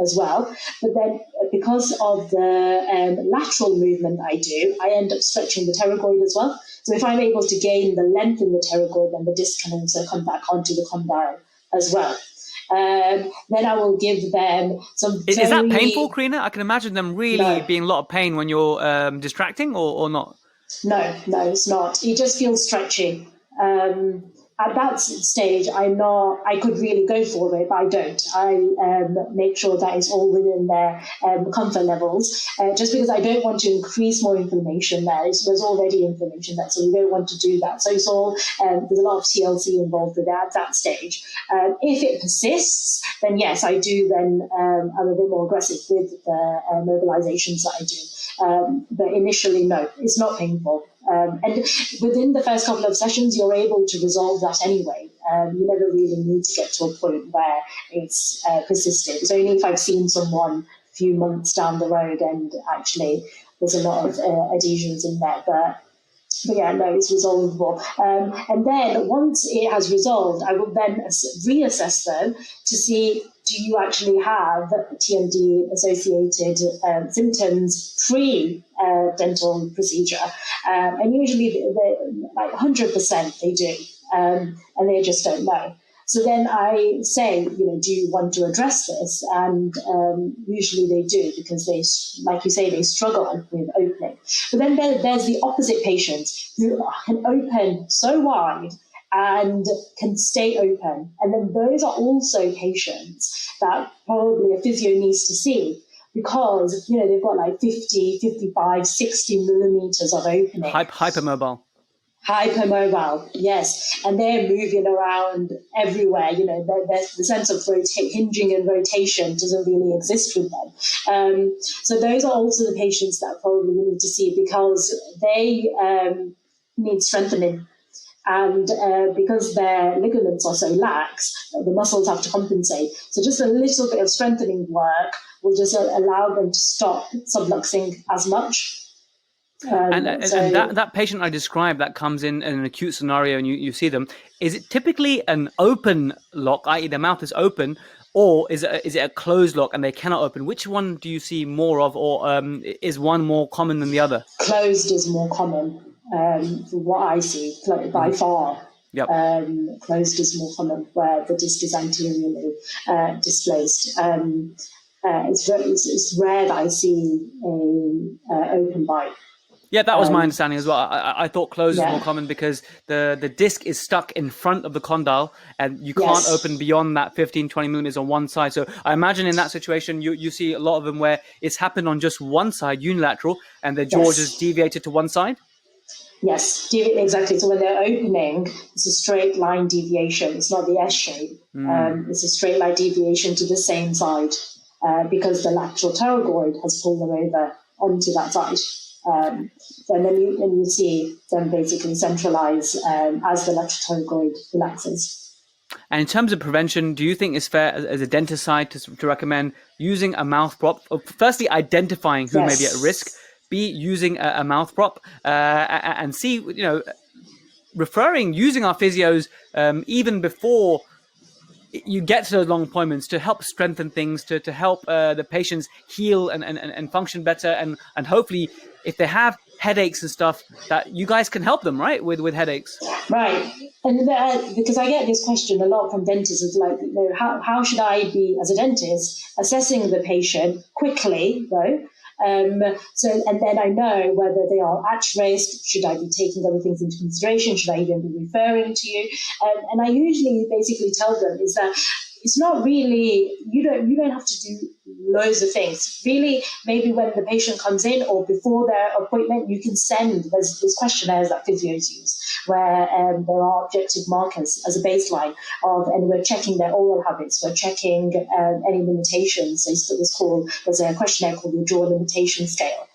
as well. But then because of the lateral movement I end up stretching the pterygoid as well. So if I'm able to gain the length in the pterygoid, then the disc can also come back onto the condyle as well. Then I will give them some. Is that painful, Karina? I can imagine them really being a lot of pain when you're distracting, or not. No, it's not. You just feel stretchy. at that stage, I could really go for it, but I don't. I make sure that it's all within their comfort levels, just because I don't want to increase more inflammation there. There's already inflammation there, so we don't want to do that. So it's all, there's a lot of TLC involved with that at that stage. If it persists, then yes, I do. Then I'm a bit more aggressive with the mobilizations that I do. But initially, no, it's not painful. And within the first couple of sessions, you're able to resolve that anyway. You never really need to get to a point where it's persisted. It's only if I've seen someone a few months down the road and actually there's a lot of adhesions in there. But yeah, no, it's resolvable. And then once it has resolved, I will then reassess them to see, do you actually have TMD-associated symptoms pre-dental procedure? And usually, like 100% they do, and they just don't know. So then I say, do you want to address this? And usually they do, because they, like you say, they struggle with opening. But then there's the opposite patients who can open so wide and can stay open. And then those are also patients that probably a physio needs to see, because, they've got like 50, 55, 60 millimeters of opening. Hypermobile. Hypermobile, yes. And they're moving around everywhere. The sense of hinging and rotation doesn't really exist with them. So those are also the patients that probably we need to see, because they need strengthening. And because their ligaments are so lax, the muscles have to compensate. So just a little bit of strengthening work will just allow them to stop subluxing as much. And that patient I described that comes in an acute scenario and you see them, is it typically an open lock, i.e. their mouth is open, or is it a closed lock and they cannot open? Which one do you see more of, or is one more common than the other? Closed is more common, from what I see, by far. Yep. Closed is more common, where the disc is anteriorly displaced. It's rare that I see a open bite. Yeah, that was my understanding as well. I thought closed is more common because the disc is stuck in front of the condyle and you can't open beyond that 15, 20 millimeters on one side. So I imagine in that situation, you see a lot of them where it's happened on just one side, unilateral, and the jaw is deviated to one side. Yes, exactly. So when they're opening, it's a straight line deviation. It's not the S shape. It's a straight line deviation to the same side because the lateral pterygoid has pulled them over onto that side. And then you see them basically centralize as the lateral pterygoid relaxes. And in terms of prevention, do you think it's fair as a dentist side to recommend using a mouth prop? Firstly, identifying who may be at risk. B, using a mouth prop, and C, using our physios even before you get to those long appointments to help strengthen things, to help the patients heal and function better, and hopefully if they have headaches and stuff, that you guys can help them, right, with headaches. Right. And because I get this question a lot from dentists, is like, how should I be, as a dentist, assessing the patient quickly, though? And then I know whether they are at risk. Should I be taking other things into consideration? Should I even be referring to you? And I usually basically tell them is that it's not really, you don't have to do loads of things. Really, maybe when the patient comes in or before their appointment, you can send, there's questionnaires that physios use where there are objective markers as a baseline of, and we're checking their oral habits, we're checking any limitations. There's a questionnaire called the jaw limitation scale.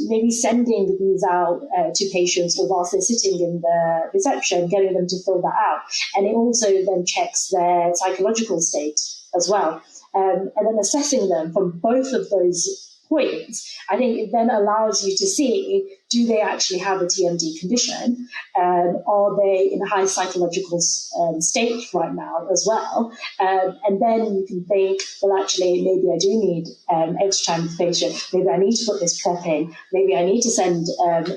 Maybe sending these out to patients or whilst they're sitting in the reception, getting them to fill that out. And it also then checks their psychological state as well. And then assessing them from both of those points, I think it then allows you to see, do they actually have a TMD condition? Are they in a high psychological state right now as well? And then you can think, well, actually, maybe I do need extra time with the patient. Maybe I need to put this prop in. Maybe I need to send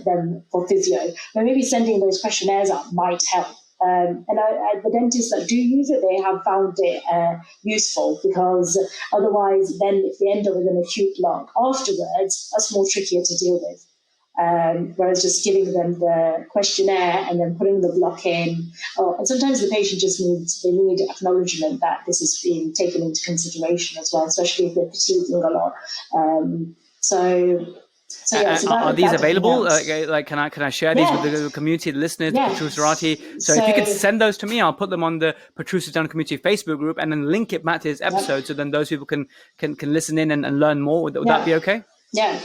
them for physio. But maybe sending those questionnaires out might help. And the dentists that do use it, they have found it useful, because otherwise then if they end up with an acute lock afterwards, that's more trickier to deal with. Whereas just giving them the questionnaire and then putting the block in, and sometimes the patient just need acknowledgement that this is being taken into consideration as well, especially if they're fatiguing a lot. Are these available? Can I share these with the community, the listeners, the Protrusive? So if you could send those to me, I'll put them on the Protrusive Down Community Facebook group and then link it back to this episode, so then those people can listen in and learn more. Would that be okay? Yeah.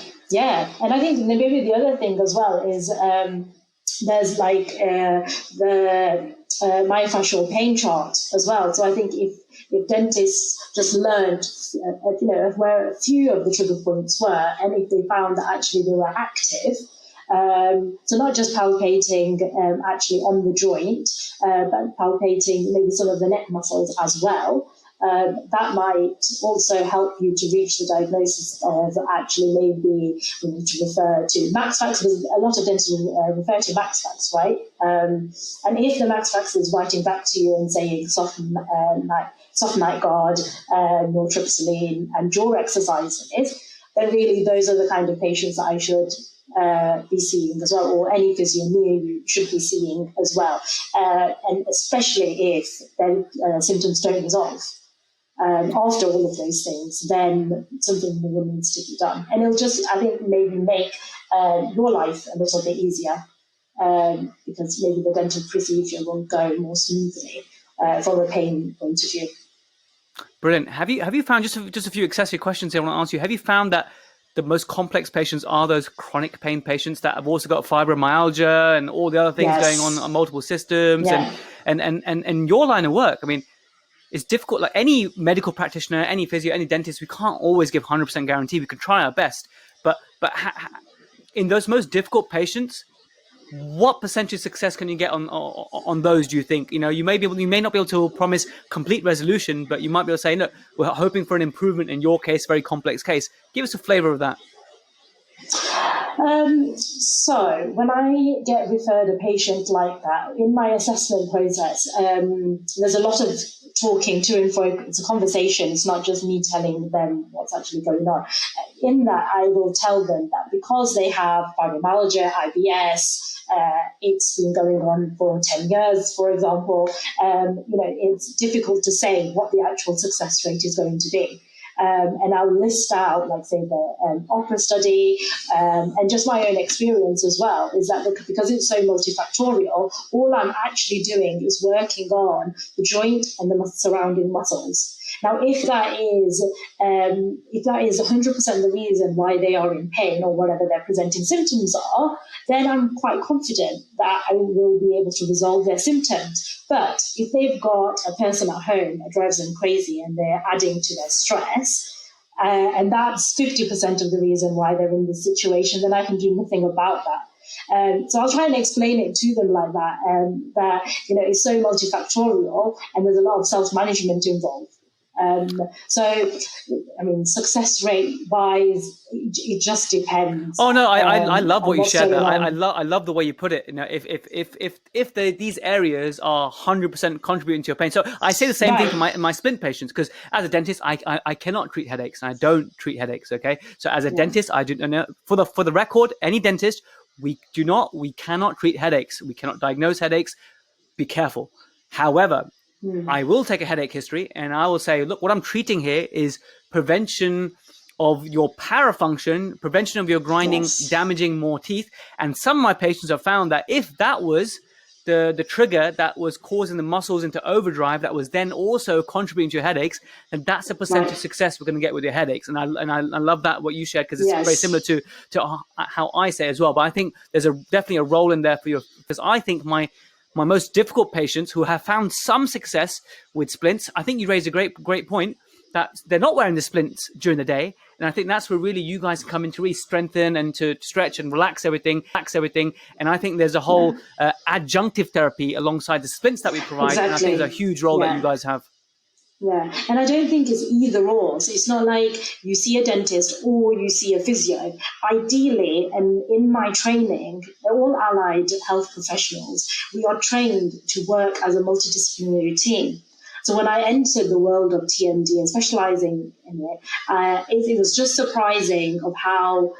And I think maybe the other thing as well is there's like the myofascial pain chart as well. So I think if dentists just learned, where a few of the trigger points were, and if they found that actually they were active, so not just palpating actually on the joint, but palpating maybe some of the neck muscles as well, that might also help you to reach the diagnosis of actually maybe we need to refer to max fax, because a lot of dentists refer to max fax, right? And if the max fax is writing back to you and saying soft night guard, nortriptyline and jaw exercises, then really those are the kind of patients that I should be seeing as well, or any physio near you should be seeing as well, and especially if their symptoms don't resolve. After all of those things, then something more needs to be done. And it'll just, I think, maybe make your life a little bit easier, because maybe the dental procedure will go more smoothly from a pain point of view. Brilliant. Have you found, just a few accessory questions I want to ask you, have you found that the most complex patients are those chronic pain patients that have also got fibromyalgia and all the other things going on multiple systems? And your line of work, I mean, it's difficult. Like any medical practitioner, any physio, any dentist, we can't always give 100% guarantee. We can try our best, but in those most difficult patients, what percentage of success can you get on those? Do you think? You may not be able to promise complete resolution, but you might be able to say, look, we're hoping for an improvement in your case, very complex case. Give us a flavor of that. So when I get referred a patient like that, in my assessment process, there's a lot of talking to and fro. It's a conversation. It's not just me telling them what's actually going on. In that, I will tell them that because they have fibromyalgia, IBS, it's been going on for 10 years, for example, it's difficult to say what the actual success rate is going to be. And I'll list out, like, say, the opera study, and just my own experience as well, is that because it's so multifactorial, all I'm actually doing is working on the joint and the surrounding muscles. Now, if that is 100% the reason why they are in pain or whatever their presenting symptoms are, then I'm quite confident that I will be able to resolve their symptoms. But if they've got a person at home that drives them crazy and they're adding to their stress, and that's 50% of the reason why they're in this situation, then I can do nothing about that. So I'll try and explain it to them like that, that it's so multifactorial and there's a lot of self-management involved. So, I mean, success rate wise, it just depends. Oh no, I love what you shared there. I love the way you put it. If these areas are 100% contributing to your pain. So I say the same thing to my splint patients, because as a dentist, I cannot treat headaches, and I don't treat headaches. Okay, so as a dentist, I do know, for the record, any dentist, we cannot treat headaches. We cannot diagnose headaches. Be careful. However, I will take a headache history and I will say, look, what I'm treating here is prevention of your parafunction, prevention of your grinding, damaging more teeth. And some of my patients have found that if that was the trigger that was causing the muscles into overdrive, that was then also contributing to your headaches, then that's a percentage of success we're going to get with your headaches. And I love that, what you shared, because it's very similar to how I say as well. But I think there's definitely a role in there for you, because I think my most difficult patients who have found some success with splints, I think you raised a great point, that they're not wearing the splints during the day. And I think that's where really you guys come in to really strengthen and to stretch and relax everything. And I think there's a whole adjunctive therapy alongside the splints that we provide. Exactly. And I think there's a huge role that you guys have. Yeah, and I don't think it's either or. So it's not like you see a dentist or you see a physio. Ideally, and in my training, all allied health professionals, we are trained to work as a multidisciplinary team. So when I entered the world of TMD and specializing in it, it was just surprising of how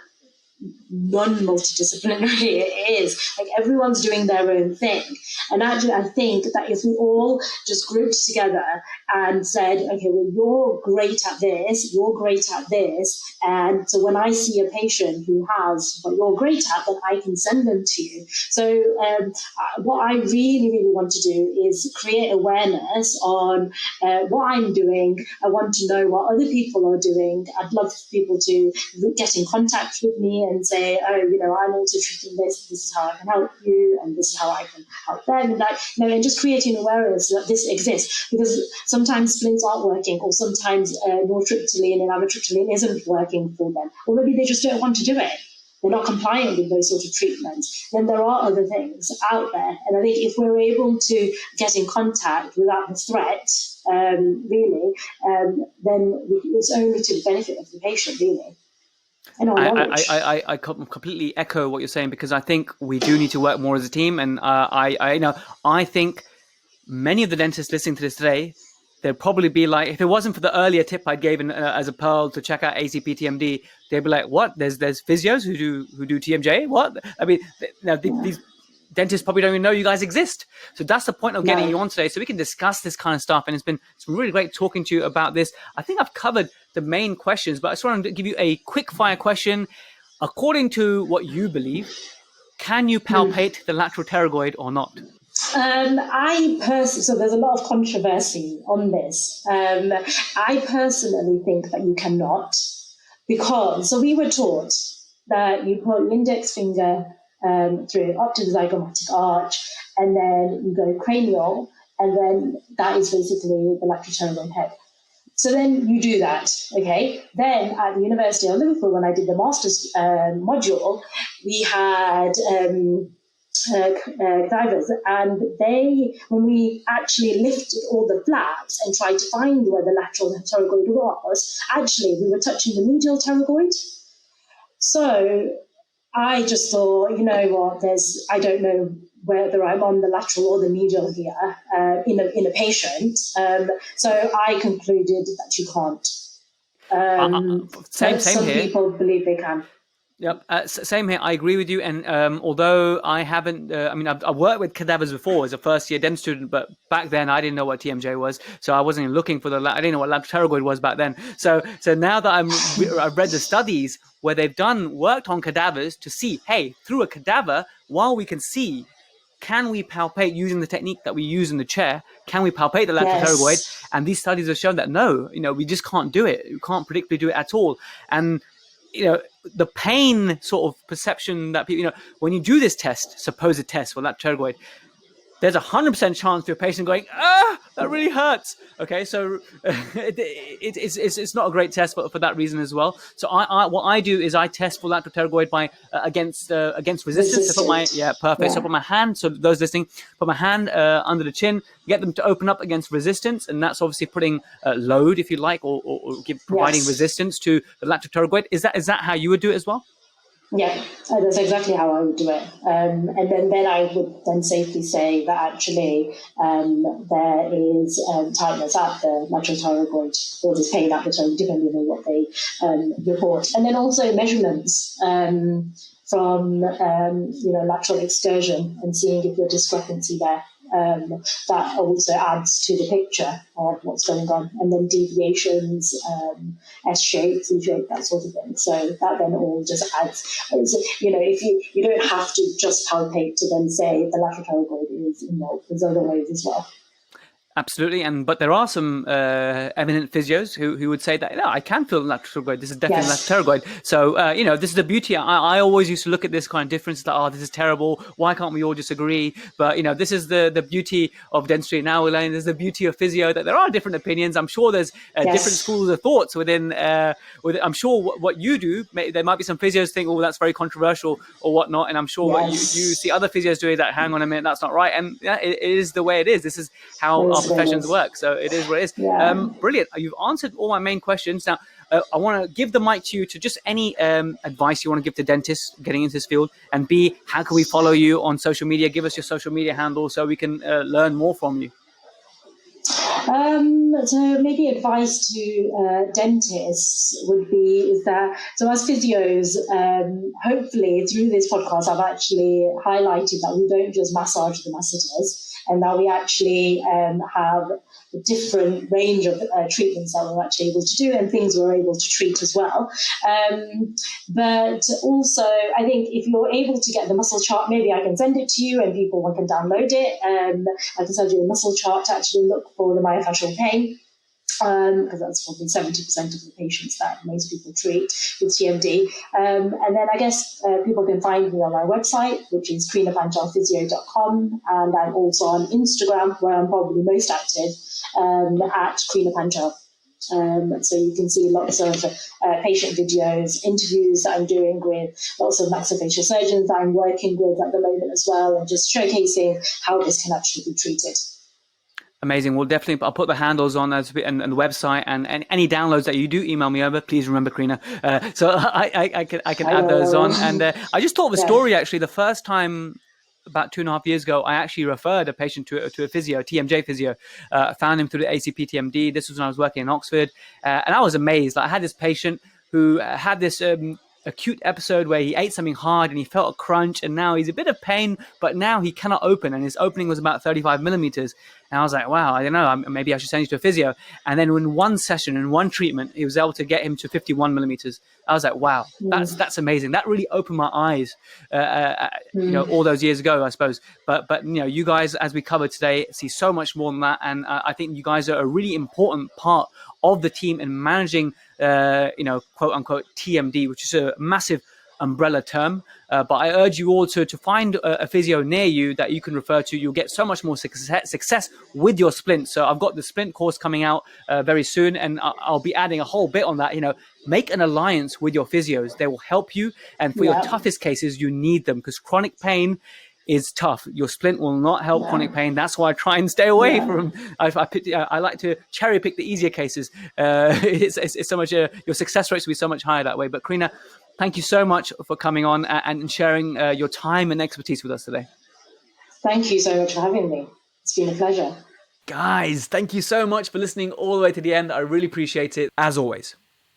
non-multidisciplinary it is. Like, everyone's doing their own thing. And actually, I think that if we all just grouped together and said, okay, well, you're great at this, you're great at this, and so when I see a patient who has what you're great at, then I can send them to you. So what I really, really want to do is create awareness on what I'm doing. I want to know what other people are doing. I'd love for people to get in contact with me and say, oh, I'm also treating this is how I can help you, and this is how I can help them. And and just creating awareness that this exists, because sometimes splints aren't working, or sometimes nortriptyline and amitriptyline isn't working for them, or maybe they just don't want to do it. They're not compliant with those sort of treatments. Then there are other things out there. And I think if we're able to get in contact without the threat, then it's only to the benefit of the patient, really. I completely echo what you're saying, because I think we do need to work more as a team. And I think many of the dentists listening to this today, they'd probably be like, if it wasn't for the earlier tip I gave as a pearl to check out ACP TMD, they'd be like, what? There's physios who do TMJ? What? I mean, these dentists probably don't even know you guys exist. So that's the point of getting you on today, so we can discuss this kind of stuff. And it's been really great talking to you about this. I think I've covered the main questions, but I just wanted to give you a quick fire question. According to what you believe, can you palpate the lateral pterygoid or not? So there's a lot of controversy on this. I personally think that you cannot, because we were taught that you put your index finger through up to the zygomatic arch, and then you go cranial, and then that is basically the lateral pterygoid head. So then you do that, okay? Then at the University of Liverpool, when I did the master's module, we had divers, and when we actually lifted all the flaps and tried to find where the lateral pterygoid was, actually we were touching the medial pterygoid. So I just thought, I don't know whether I'm on the lateral or the medial here in a patient. So I concluded that you can't. Same some here. People believe they can. Yep, same here. I agree with you. And although I haven't, I've worked with cadavers before as a first-year dent student, but back then I didn't know what TMJ was, so I wasn't even looking for I didn't know what lateral pterygoid was back then. So now that I've read the studies where they've worked on cadavers to see, hey, through a cadaver, while we can see, can we palpate using the technique that we use in the chair? Can we palpate the lateral pterygoid? And these studies have shown that no, we just can't do it. We can't predictably do it at all. And the pain sort of perception that people, when you do this test, supposed test for lateral pterygoid, there's 100% chance to a patient going, that really hurts. Okay, so it's not a great test for that reason as well. So what I do is I test for lateral pterygoid by against resistance. So perfect. So put my hand. So those listening, put my hand under the chin, get them to open up against resistance, and that's obviously putting load, if you like, or providing resistance to the lateral pterygoid. Is that how you would do it as well? Yeah, that's exactly how I would do it. And then I would then safely say that actually there is tightness at the lateral pterygoid, or there's pain at the pterygoid, depending on what they report. And then also measurements from lateral excursion, and seeing if there's discrepancy there. That also adds to the picture of what's going on, and then deviations, S shape, C shape, that sort of thing. So that then all just adds. If you don't have to just palpate to then say the lateral pterygoid is involved. There's other ways as well. Absolutely, but there are some eminent physios who would say that, no, I can feel the lateral pterygoid. This is definitely lateral pterygoid. So this is the beauty. I always used to look at this kind of difference, like, this is terrible. Why can't we all just agree? But this is the beauty of dentistry. Now we're learning there's the beauty of physio, that there are different opinions. I'm sure there's different schools of thoughts within. I'm sure what you do, there might be some physios think, oh, that's very controversial or whatnot, and I'm sure what you see other physios doing that. Hang on a minute, that's not right. And it is the way it is. This is how our professions work, so it is what it is. Brilliant. You've answered all my main questions. Now I want to give the mic to you to just any advice you want to give to dentists getting into this field, and B, how can we follow you on social media? Give us your social media handle so we can learn more from you. So maybe advice to dentists would be is that, so as physios, hopefully through this podcast, I've actually highlighted that we don't just massage the masseters, and that we actually have a different range of treatments that we're actually able to do and things we're able to treat as well. But also, I think if you're able to get the muscle chart, maybe I can send it to you and people can download it. I can send you a muscle chart to actually look for the myofascial pain, because that's probably 70% of the patients that most people treat with TMD. And then I guess people can find me on my website, which is KrinaPanchalPhysio.com, and I'm also on Instagram, where I'm probably most active, at Krina Panchal. So you can see lots of patient videos, interviews that I'm doing with lots of maxillofacial surgeons that I'm working with at the moment as well, and just showcasing how this can actually be treated. Amazing. Well, definitely, I'll put the handles on and the website, and any downloads that you do email me over. Please remember, Karina. So I can add those on. And I just thought of a story actually. The first time, about 2.5 years ago, I actually referred a patient to a physio, TMJ Physio. Found him through the ACP TMD. This was when I was working in Oxford, and I was amazed. I had this patient who had this acute episode where he ate something hard and he felt a crunch, and now he's a bit of pain, but now he cannot open, and his opening was about 35 millimeters. And I was like, wow, I don't know, maybe I should send you to a physio. And then in one session, in one treatment, he was able to get him to 51 millimeters. I was like, wow, that's amazing. That really opened my eyes, all those years ago, I suppose. But you guys, as we covered today, see so much more than that. And I think you guys are a really important part of the team in managing, quote unquote TMD, which is a massive umbrella term. But I urge you all to find a physio near you that you can refer to. You'll get so much more success with your splint. So I've got the splint course coming out very soon, and I'll be adding a whole bit on that. Make an alliance with your physios. They will help you. And for your toughest cases, you need them, because chronic pain is tough. Your splint will not help chronic pain. That's why I try and stay away from. I like to cherry pick the easier cases. It's so much. Your success rates will be so much higher that way. But Karina, thank you so much for coming on and sharing your time and expertise with us today. Thank you so much for having me. It's been a pleasure. Guys, thank you so much for listening all the way to the end. I really appreciate it, as always.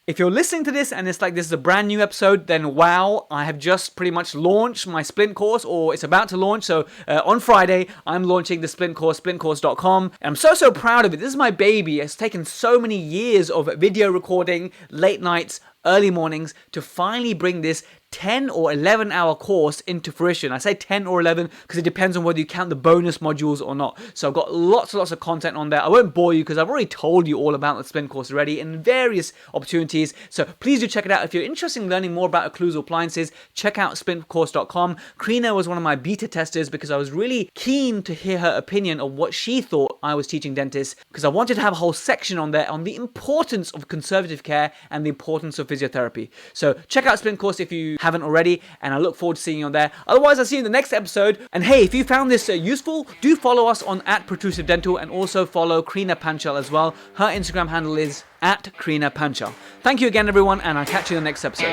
If you're listening to this and it's like this is a brand new episode, then wow, I have just pretty much launched my splint course, or it's about to launch. So on Friday, I'm launching the splint course, splintcourse.com. And I'm so proud of it. This is my baby. It's taken so many years of video recording, late nights, early mornings to finally bring this 10 or 11 hour course into fruition. I say 10 or 11 because it depends on whether you count the bonus modules or not. So I've got lots of content on there. I won't bore you because I've already told you all about the splint course already in various opportunities. So please do check it out. If you're interested in learning more about occlusal appliances, check out splintcourse.com. Karina was one of my beta testers because I was really keen to hear her opinion of what she thought I was teaching dentists, because I wanted to have a whole section on there on the importance of conservative care and the importance of physiotherapy. So check out Splint Course if you haven't already, and I look forward to seeing you on there. Otherwise, I'll see you in the next episode. And hey, if you found this useful, do follow us on @Protrusive Dental, and also follow Krina Panchal as well. Her Instagram handle is @Krina Panchal. Thank you again, everyone, and I'll catch you in the next episode.